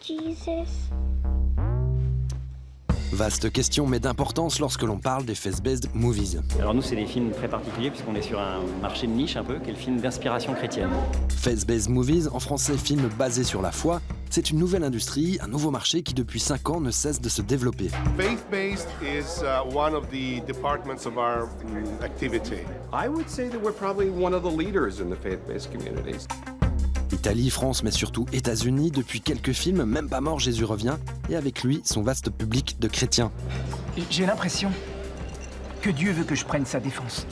Jesus. Vaste question, mais d'importance lorsque l'on parle des faith-based movies. Alors nous, c'est des films très particuliers puisqu'on est sur un marché de niche un peu, qui est le film d'inspiration chrétienne. Faith-based movies, en français film basé sur la foi, c'est une nouvelle industrie, un nouveau marché qui depuis 5 ans ne cesse de se développer. Faith-based is one of the departments of our activity. I would say that we're probably one of the leaders in the faith-based communities. Italie, France, mais surtout États-Unis, depuis quelques films, Même pas mort, Jésus revient, et avec lui, son vaste public de chrétiens. J'ai l'impression que Dieu veut que je prenne sa défense.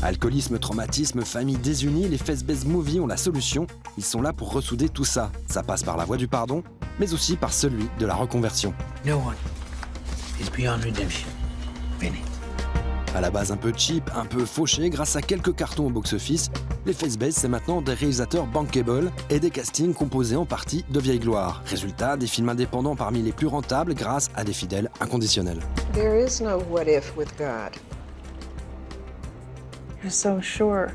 Alcoolisme, traumatisme, famille désunie, les faith-based movies ont la solution. Ils sont là pour ressouder tout ça. Ça passe par la voie du pardon, mais aussi par celui de la reconversion. No one is beyond redemption. Fini. À la base un peu cheap, un peu fauché, grâce à quelques cartons au box-office, les faith-based, c'est maintenant des réalisateurs bankable et des castings composés en partie de vieille gloire. Résultat, des films indépendants parmi les plus rentables grâce à des fidèles inconditionnels. There is no what if with God. You're so sure.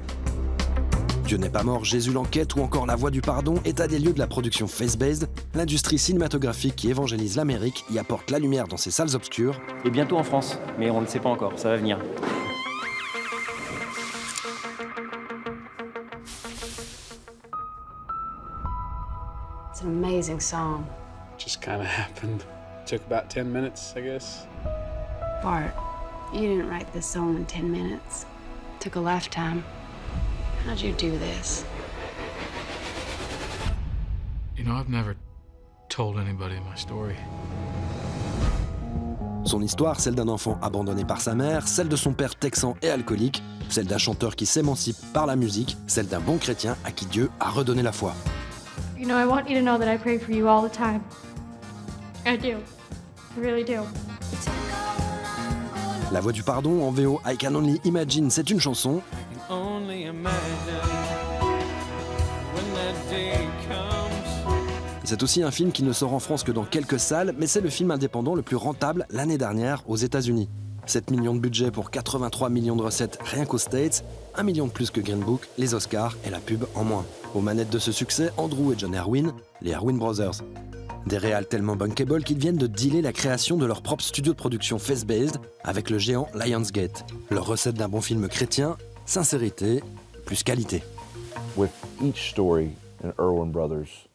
Dieu n'est pas mort, Jésus l'enquête ou encore La Voie du pardon, état des lieux de la production faith-based, l'industrie cinématographique qui évangélise l'Amérique y apporte la lumière dans ses salles obscures. Et bientôt en France, mais on ne le sait pas encore, ça va venir. It's an amazing song. Just kind of happened. Took about 10 minutes, I guess. Bart, you didn't write this song in 10 minutes. It took a lifetime. How'd you do this? You know, I've never told anybody my story. Son histoire, celle d'un enfant abandonné par sa mère, celle de son père texan et alcoolique, celle d'un chanteur qui s'émancipe par la musique, celle d'un bon chrétien à qui Dieu a redonné la foi. You know, I want you to know that I pray for you all the time. I do. I really do. La Voie du pardon, en VO I Can Only Imagine, c'est une chanson. C'est aussi un film qui ne sort en France que dans quelques salles, mais c'est le film indépendant le plus rentable l'année dernière aux États-Unis. 7 millions de budget pour 83 millions de recettes rien qu'aux States, 1 million de plus que Green Book, les Oscars et la pub en moins. Aux manettes de ce succès, Andrew et John Erwin, les Erwin Brothers. Des réals tellement bankable qu'ils viennent de dealer la création de leur propre studio de production faith-based avec le géant Lionsgate. Leur recette d'un bon film chrétien, sincérité plus qualité. With each story in Erwin Brothers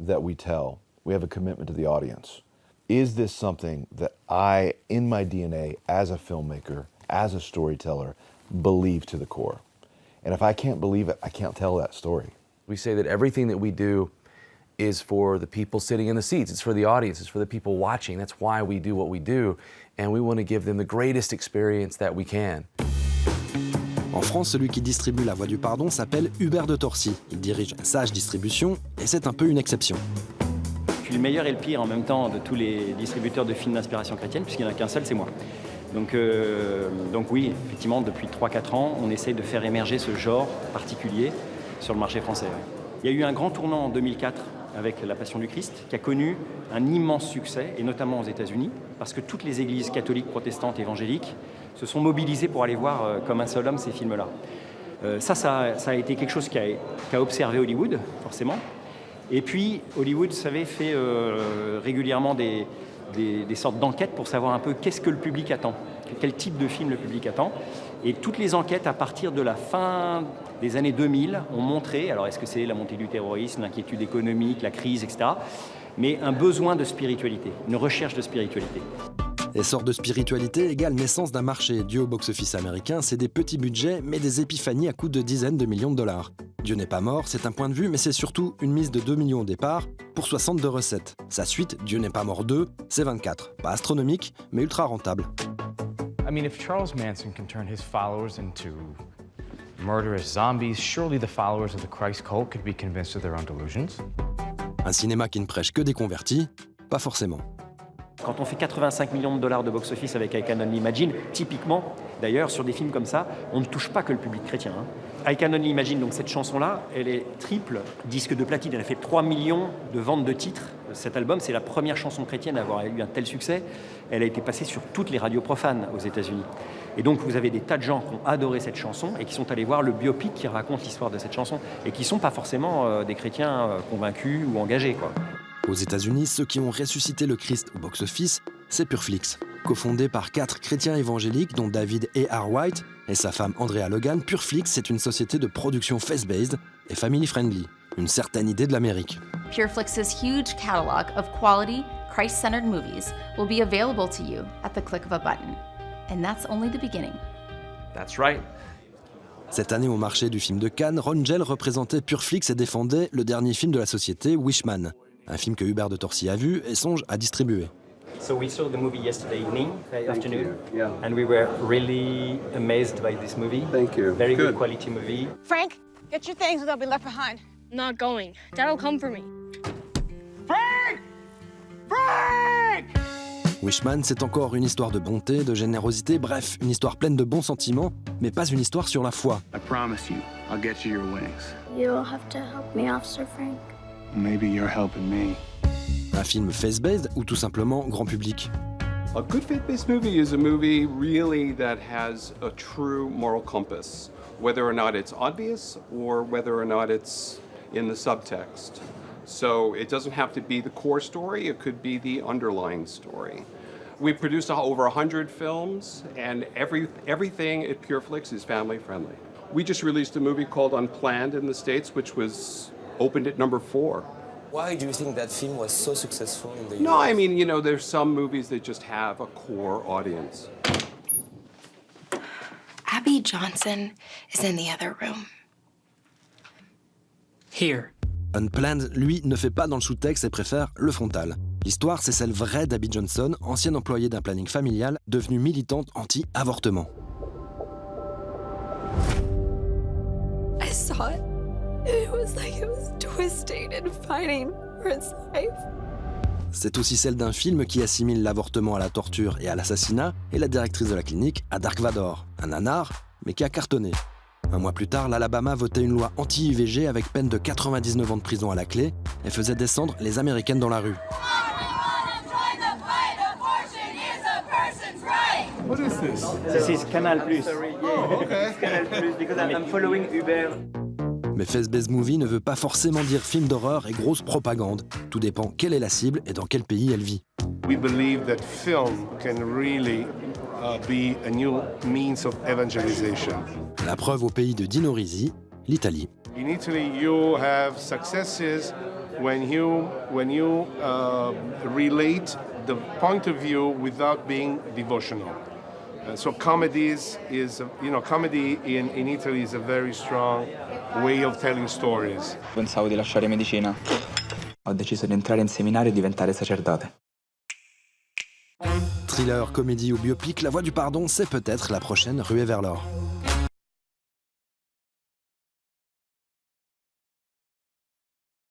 that we tell, we have a commitment to the audience. Is this something that I, in my DNA, as a filmmaker, as a storyteller, believe to the core? And if I can't believe it, I can't tell that story. We say that everything that we do is for the people sitting in the seats. It's for the audience. It's for the people watching. That's why we do what we do. And we want to give them the greatest experience that we can. En France, celui qui distribue La Voie du pardon s'appelle Hubert de Torcy. Il dirige Sage Distribution et c'est un peu une exception. Je suis le meilleur et le pire en même temps de tous les distributeurs de films d'inspiration chrétienne, puisqu'il n'y en a qu'un seul, c'est moi. Donc oui, effectivement, depuis 3-4 ans, on essaye de faire émerger ce genre particulier sur le marché français. Ouais. Il y a eu un grand tournant en 2004 avec La Passion du Christ, qui a connu un immense succès, et notamment aux États-Unis, parce que toutes les églises catholiques, protestantes, évangéliques se sont mobilisées pour aller voir comme un seul homme ces films-là. Ça a été quelque chose qu'a observé Hollywood, forcément. Et puis, Hollywood, vous savez, fait régulièrement des sortes d'enquêtes pour savoir un peu qu'est-ce que le public attend, quel type de film le public attend. Et toutes les enquêtes, à partir de la fin des années 2000, ont montré, alors est-ce que c'est la montée du terrorisme, l'inquiétude économique, la crise, etc., mais un besoin de spiritualité, une recherche de spiritualité. Essor de spiritualité égale naissance d'un marché. Dû au box-office américain, c'est des petits budgets, mais des épiphanies à coût de dizaines de millions de dollars. Dieu n'est pas mort, c'est un point de vue, mais c'est surtout une mise de 2 millions au départ pour 60 de recettes. Sa suite, Dieu n'est pas mort 2, c'est 24. Pas astronomique, mais ultra rentable. I mean, if Charles Manson can turn his followers into murderous zombies, surely the followers of the Christ cult could be convinced of their own delusions. Un cinéma qui ne prêche que des convertis? Pas forcément. Quand on fait 85 millions de dollars de box-office avec I Can Only Imagine, typiquement, d'ailleurs, sur des films comme ça, on ne touche pas que le public chrétien. I Can Only Imagine, donc cette chanson-là, elle est triple disque de platine. Elle a fait 3 millions de ventes de titres. Cet album, c'est la première chanson chrétienne à avoir eu un tel succès. Elle a été passée sur toutes les radios profanes aux États-Unis. Et donc, vous avez des tas de gens qui ont adoré cette chanson et qui sont allés voir le biopic qui raconte l'histoire de cette chanson et qui ne sont pas forcément des chrétiens convaincus ou engagés, quoi. Aux États-Unis, ceux qui ont ressuscité le Christ au box-office, c'est Pureflix. Cofondé par 4 chrétiens évangéliques, dont David A.R. White et sa femme Andrea Logan, Pureflix est une société de production face-based et family-friendly. Une certaine idée de l'Amérique. Pureflix's huge catalog of quality, Christ-centered movies will be available to you at the click of a button. And that's only the beginning. That's right. Cette année au marché du film de Cannes, Ron Gell représentait Pureflix et défendait le dernier film de la société, Wishman, un film que Hubert de Torcy a vu et songe à distribuer. So we saw the movie yesterday afternoon, and we were really amazed by this movie. Thank you. Very good quality movie. Frank, get your things or they'll be left behind. Not going. Dad'll come for me. Frank! Frank! Wishman, c'est encore une histoire de bonté, de générosité, bref, une histoire pleine de bons sentiments, mais pas une histoire sur la foi. I promise you, I'll get you your wings. You'll have to help me, Officer Frank. Maybe you're helping me. Un film face-based ou tout simplement grand public. A good faith-based movie is a movie really that has a true moral compass, whether or not it's obvious or whether or not it's in the subtext. So it doesn't have to be the core story, it could be the underlying story. We've produced over 100 films, and everything at Pureflix is family-friendly. We just released a movie called Unplanned in the States, which was opened at number 4. Why do you think that film was so successful in the US? No, I mean, you know, there's some movies that just have a core audience. Abby Johnson is in the other room. Here. Unplanned, lui, ne fait pas dans le sous-texte et préfère le frontal. L'histoire, c'est celle vraie d'Abby Johnson, ancienne employée d'un planning familial, devenue militante anti-avortement. I saw it. It was like it was twisting and fighting for its life. C'est aussi celle d'un film qui assimile l'avortement à la torture et à l'assassinat, et la directrice de la clinique à Dark Vador, un nanar, mais qui a cartonné. Un mois plus tard, l'Alabama votait une loi anti-IVG avec peine de 99 ans de prison à la clé et faisait descendre les Américaines dans la rue. What is this? This is Canal+. Oh, okay. Canal+, because I'm following Hubert. Mais Face-Based Movie ne veut pas forcément dire film d'horreur et grosse propagande. Tout dépend quelle est la cible et dans quel pays elle vit. We believe that film can really be a new means of evangelization. La preuve au pays de Dino Risi, l'Italie. In Italy, you have successes when you relate the point of view without being devotional. So comedy in Italy is a very strong way of telling stories. Pensavo di lasciare medicina. Ho deciso di entrare in seminario e diventare sacerdote. Thriller, comédie ou biopic, La Voix du Pardon, c'est peut-être la prochaine ruée vers l'or.